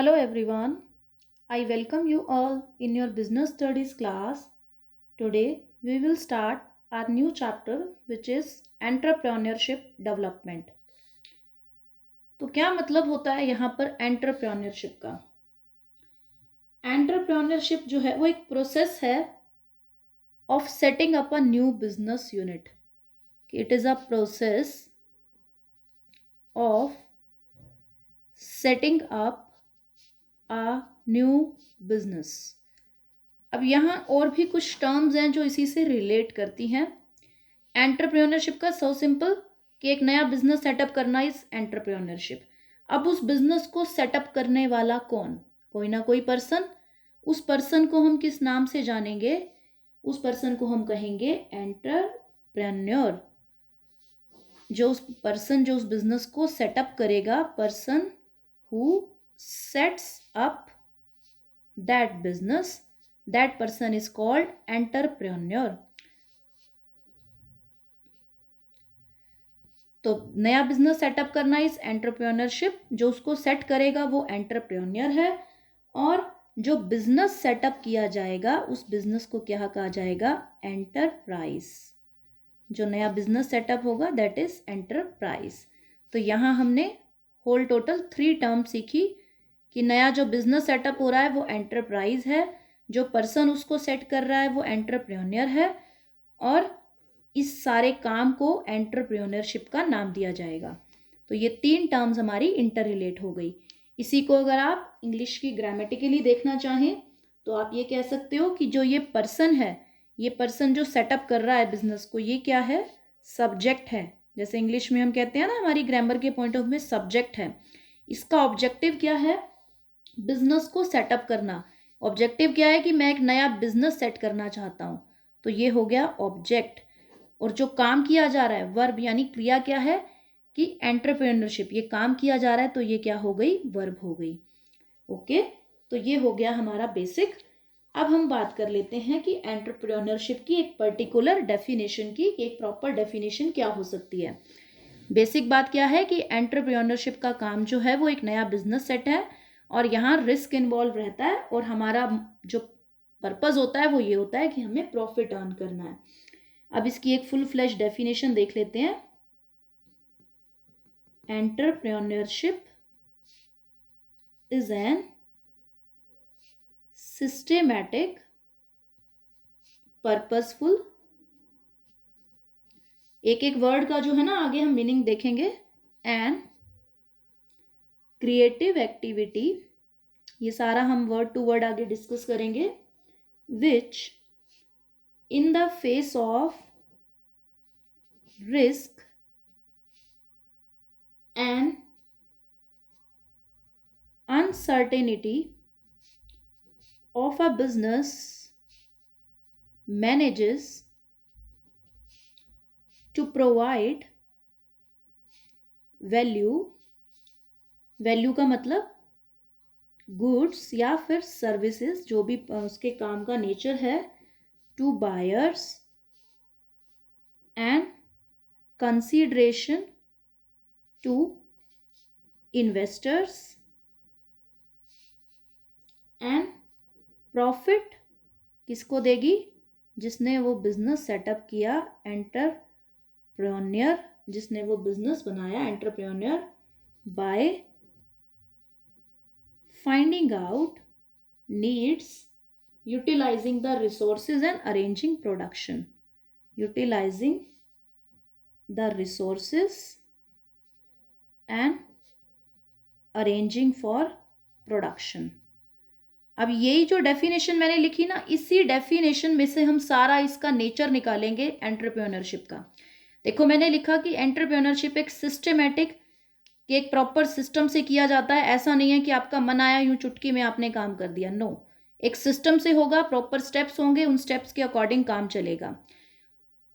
Hello everyone. I welcome you all in your business studies class. Today we will start our new chapter which is entrepreneurship development. तो क्या मतलब होता है यहाँ पर entrepreneurship का? एंटरप्रेन्योरशिप जो है वो एक प्रोसेस है of setting up a new business unit. It is a process of setting up a new business. अब यहाँ और भी कुछ टर्म्स हैं जो इसी से रिलेट करती हैं. एंटरप्रेन्योरशिप का सो सिंपल कि एक नया बिजनेस सेटअप करना इज एंटरप्रेन्योरशिप. अब उस बिजनेस को सेटअप करने वाला कौन? कोई ना कोई पर्सन. उस पर्सन को हम किस नाम से जानेंगे? उस पर्सन को हम कहेंगे एंटरप्रेन्योर. जो उस बिजनेस को सेटअप करेगा, person who sets up that business, that person is called entrepreneur. तो नया बिजनेस सेटअप करना इज एंटरप्रेन्योरशिप. जो उसको सेट करेगा वो एंटरप्रेन्योर है. और जो बिजनेस सेटअप किया जाएगा उस बिजनेस को क्या कहा जाएगा? एंटरप्राइज. जो नया बिजनेस सेटअप होगा दैट इज एंटरप्राइज. तो यहाँ हमने होल टोटल 3 टर्म सीखी कि नया जो बिजनेस सेटअप हो रहा है वो एंटरप्राइज है, जो पर्सन उसको सेट कर रहा है वो एंटरप्रेन्योर है, और इस सारे काम को एंटरप्रेन्योरशिप का नाम दिया जाएगा. तो ये 3 टर्म्स हमारी इंटर रिलेट हो गई. इसी को अगर आप इंग्लिश की ग्रामेटिकली देखना चाहें तो आप ये कह सकते हो कि जो ये पर्सन है, ये पर्सन जो सेटअप कर रहा है बिजनेस को, ये क्या है? सब्जेक्ट है. जैसे इंग्लिश में हम कहते हैं ना, हमारी ग्रामर के पॉइंट ऑफ व्यू में सब्जेक्ट है. इसका ऑब्जेक्टिव क्या है? बिजनेस को सेटअप करना. ऑब्जेक्टिव क्या है? कि मैं एक नया बिजनेस सेट करना चाहता हूँ. तो ये हो गया ऑब्जेक्ट. और जो काम किया जा रहा है, वर्ब यानी क्रिया क्या है? कि एंटरप्रेन्योरशिप. ये काम किया जा रहा है तो ये क्या हो गई? वर्ब हो गई. ओके, तो ये हो गया हमारा बेसिक. अब हम बात कर लेते हैं कि एंटरप्रेन्योरशिप की एक पर्टिकुलर डेफिनेशन की, एक प्रॉपर डेफिनेशन क्या हो सकती है. बेसिक बात क्या है कि एंटरप्रेन्योरशिप का काम जो है वो एक नया बिजनेस सेट है, और यहाँ रिस्क इन्वॉल्व रहता है, और हमारा जो पर्पस होता है वो ये होता है कि हमें प्रॉफिट अर्न करना है. अब इसकी एक फुल फ्लैश डेफिनेशन देख लेते हैं. Entrepreneurship is an systematic, purposeful. एक एक वर्ड का जो है ना आगे हम मीनिंग देखेंगे. एंड क्रिएटिव एक्टिविटी, ये सारा हम वर्ड टू वर्ड आगे डिस्कस करेंगे. Which in the face of risk and uncertainty of a business manages to provide value. Value का मतलब गुड्स या फिर सर्विसेज, जो भी उसके काम का नेचर है, to buyers and consideration to investors and profit किसको देगी? जिसने वो बिजनेस सेटअप किया, एंटरप्रेन्योर, जिसने वो बिजनेस बनाया, entrepreneur, by finding out needs, utilising the resources and arranging production. Utilising the resources and arranging for production. अब यही जो डेफिनेशन मैंने लिखी ना, इसी डेफिनेशन में से हम सारा इसका नेचर निकालेंगे एंटरप्रेन्योरशिप का. देखो मैंने लिखा कि एंटरप्रेन्योरशिप एक सिस्टेमैटिक, कि एक प्रॉपर सिस्टम से किया जाता है. ऐसा नहीं है कि आपका मन आया यूं चुटकी में आपने काम कर दिया. नो, एक सिस्टम से होगा, प्रॉपर स्टेप्स होंगे, उन स्टेप्स के अकॉर्डिंग काम चलेगा.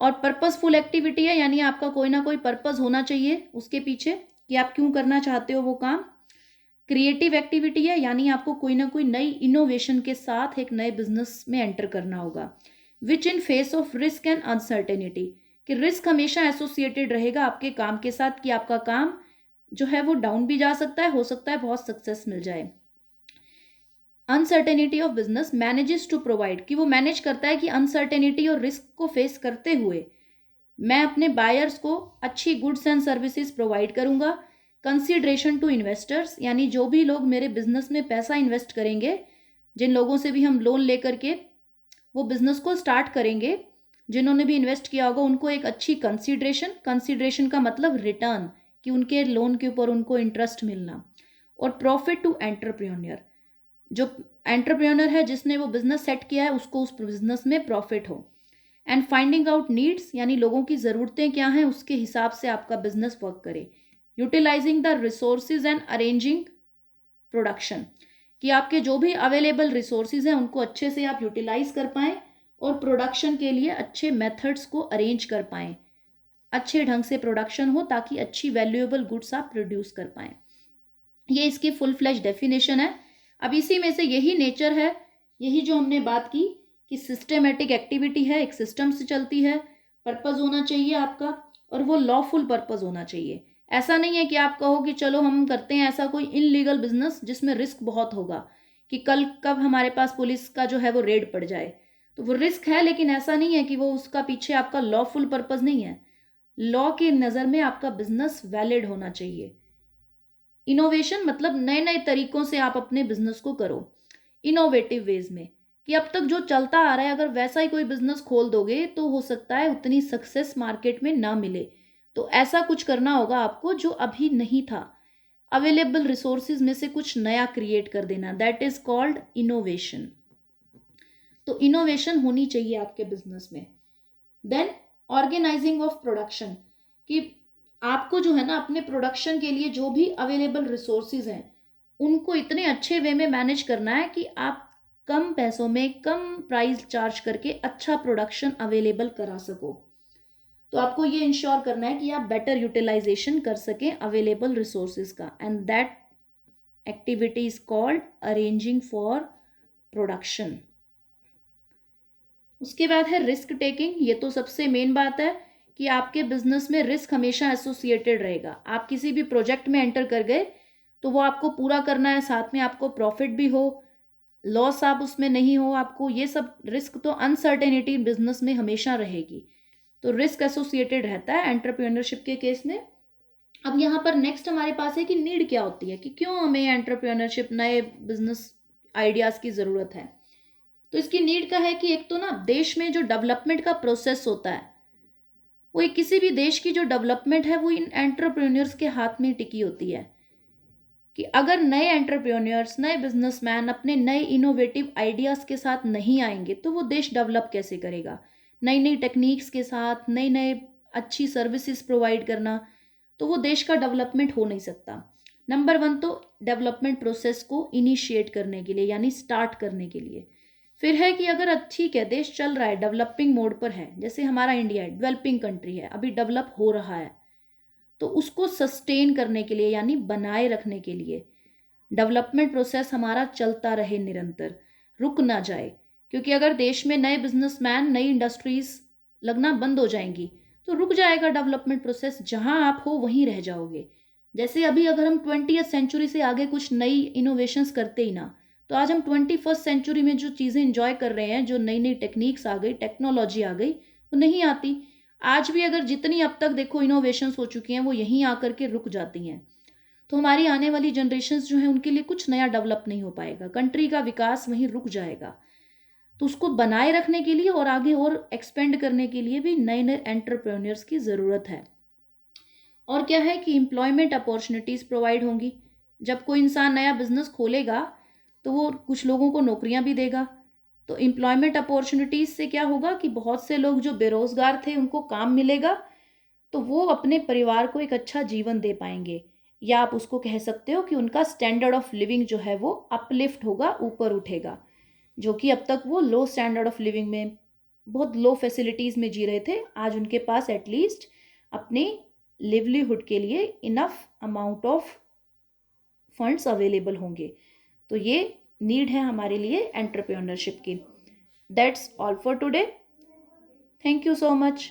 और पर्पसफुल एक्टिविटी है, यानी आपका कोई ना कोई पर्पस होना चाहिए उसके पीछे कि आप क्यों करना चाहते हो वो काम. क्रिएटिव एक्टिविटी है, यानी आपको कोई ना कोई नई इनोवेशन के साथ एक नए बिजनेस में एंटर करना होगा. Which in face of risk and uncertainty, कि रिस्क हमेशा एसोसिएटेड रहेगा आपके काम के साथ, कि आपका काम जो है वो डाउन भी जा सकता है, हो सकता है बहुत सक्सेस मिल जाए. Uncertainty of business manages to provide, कि वो मैनेज करता है कि अनसर्टेनिटी और रिस्क को फेस करते हुए मैं अपने बायर्स को अच्छी गुड्स एंड सर्विसेज प्रोवाइड करूंगा। कंसीडरेशन टू इन्वेस्टर्स, यानी जो भी लोग मेरे बिजनेस में पैसा इन्वेस्ट करेंगे, जिन लोगों से भी हम लोन लेकर के वो बिजनेस को स्टार्ट करेंगे, जिन्होंने भी इन्वेस्ट किया होगा, उनको एक अच्छी कंसीडरेशन का मतलब रिटर्न, कि उनके लोन के ऊपर उनको इंटरेस्ट मिलना। और प्रॉफिट टू एंटरप्रेन्योर, जो एंटरप्रेन्योर है जिसने वो बिजनेस सेट किया है उसको उस बिजनेस में प्रॉफिट हो। एंड फाइंडिंग आउट नीड्स, यानी लोगों की ज़रूरतें क्या हैं उसके हिसाब से आपका बिजनेस वर्क करे। Utilising the resources and arranging production, कि आपके जो भी अवेलेबल रिसोर्सेज हैं उनको अच्छे से आप यूटिलाइज कर पाएँ और प्रोडक्शन के लिए अच्छे मेथड्स को अरेंज कर पाएँ, अच्छे ढंग से प्रोडक्शन हो ताकि अच्छी वैल्यूएबल गुड्स आप प्रोड्यूस कर पाएँ। ये इसकी फुल फ्लैश डेफिनेशन है। अब इसी में से यही नेचर है, यही जो हमने बात की कि सिस्टमेटिक एक्टिविटी है, एक सिस्टम से चलती है, पर्पस होना चाहिए आपका और वो लॉफुल पर्पस होना चाहिए। ऐसा नहीं है कि आप कहो कि चलो हम करते हैं ऐसा कोई इनलीगल बिजनेस जिसमें रिस्क बहुत होगा, कि कल कब हमारे पास पुलिस का जो है वो रेड पड़ जाए, तो वो रिस्क है, लेकिन ऐसा नहीं है कि वो उसका पीछे आपका लॉफुल पर्पस नहीं है। लॉ की नज़र में आपका बिजनेस वैलिड होना चाहिए। इनोवेशन मतलब नए नए तरीकों से आप अपने बिजनेस को करो, इनोवेटिव वेज में, कि अब तक जो चलता आ रहा है अगर वैसा ही कोई बिजनेस खोल दोगे तो हो सकता है उतनी सक्सेस मार्केट में ना मिले। तो ऐसा कुछ करना होगा आपको जो अभी नहीं था, अवेलेबल रिसोर्सेज में से कुछ नया क्रिएट कर देना, दैट इज कॉल्ड इनोवेशन। तो इनोवेशन होनी चाहिए आपके बिजनेस में। देन ऑर्गेनाइजिंग ऑफ प्रोडक्शन, कि आपको जो है ना अपने प्रोडक्शन के लिए जो भी अवेलेबल रिसोर्सेज हैं उनको इतने अच्छे वे में मैनेज करना है कि आप कम पैसों में कम प्राइस चार्ज करके अच्छा प्रोडक्शन अवेलेबल करा सको। तो आपको ये इंश्योर करना है कि आप बेटर यूटिलाइजेशन कर सकें अवेलेबल रिसोर्सेज का, and that activity is called arranging for production. उसके बाद है रिस्क टेकिंग। ये तो सबसे मेन बात है कि आपके बिजनेस में रिस्क हमेशा एसोसिएटेड रहेगा। आप किसी भी प्रोजेक्ट में एंटर कर गए तो वो आपको पूरा करना है, साथ में आपको प्रॉफिट भी हो, लॉस आप उसमें नहीं हो आपको, ये सब रिस्क तो अनसर्टेनिटी बिजनेस में हमेशा रहेगी। तो रिस्क एसोसिएटेड रहता है एंटरप्रेन्योरशिप के केस में। अब यहाँ पर नेक्स्ट हमारे पास है कि नीड क्या होती है, कि क्यों हमें एंटरप्रेन्योरशिप नए बिजनेस आइडियाज़ की ज़रूरत है। तो इसकी नीड का है कि एक तो ना देश में जो डेवलपमेंट का प्रोसेस होता है, वो एक किसी भी देश की जो डेवलपमेंट है वो इन एंटरप्रेन्योर्स के हाथ में टिकी होती है। कि अगर नए एंटरप्रेन्योर्स, नए बिजनेसमैन अपने नए इनोवेटिव आइडियाज़ के साथ नहीं आएंगे तो वो देश डेवलप कैसे करेगा। नई नई टेक्निक्स के साथ नई नए अच्छी सर्विसेज प्रोवाइड करना, तो वो देश का डेवलपमेंट हो नहीं सकता। नंबर वन तो डेवलपमेंट प्रोसेस को इनिशिएट करने के लिए यानी स्टार्ट करने के लिए। फिर है कि अगर ठीक है देश चल रहा है, डेवलपिंग मोड पर है, जैसे हमारा इंडिया है, डेवलपिंग कंट्री है, अभी डेवलप हो रहा है, तो उसको सस्टेन करने के लिए यानी बनाए रखने के लिए डेवलपमेंट प्रोसेस हमारा चलता रहे, निरंतर रुक ना जाए। क्योंकि अगर देश में नए बिजनेसमैन, नई इंडस्ट्रीज लगना बंद हो जाएंगी तो रुक जाएगा डेवलपमेंट प्रोसेस, जहां आप हो वहीं रह जाओगे। जैसे अभी अगर हम 20वीं सेंचुरी से आगे कुछ नई इनोवेशंस करते ही ना, तो आज हम 21st सेंचुरी में जो चीज़ें इंजॉय कर रहे हैं, जो नई नई टेक्निक्स आ गई, टेक्नोलॉजी आ गई, वो नहीं आती। आज भी अगर जितनी अब तक देखो इनोवेशंस हो चुकी हैं वो यहीं आकर के रुक जाती हैं। तो हमारी आने वाली जनरेशन्स जो है उनके लिए कुछ नया डेवलप नहीं हो पाएगा, कंट्री का विकास वहीं रुक जाएगा। तो उसको बनाए रखने के लिए और आगे और एक्सपेंड करने के लिए भी नए नए एंटरप्रेन्योर्स की ज़रूरत है। और क्या है कि एम्प्लॉयमेंट अपॉर्चुनिटीज़ प्रोवाइड होंगी। जब कोई इंसान नया बिजनेस खोलेगा तो वो कुछ लोगों को नौकरियां भी देगा। तो एम्प्लॉयमेंट अपॉर्चुनिटीज़ से क्या होगा कि बहुत से लोग जो बेरोजगार थे उनको काम मिलेगा, तो वो अपने परिवार को एक अच्छा जीवन दे पाएंगे, या आप उसको कह सकते हो कि उनका स्टैंडर्ड ऑफ लिविंग जो है वो अपलिफ्ट होगा, ऊपर उठेगा। जो कि अब तक वो लो स्टैंडर्ड ऑफ लिविंग में, बहुत लो फैसिलिटीज़ में जी रहे थे, आज उनके पास एटलीस्ट अपनी लिवलीहुड के लिए enough amount of funds available होंगे। तो ये नीड है हमारे लिए एंटरप्रेन्योरशिप की। That's all for today. Thank you so much.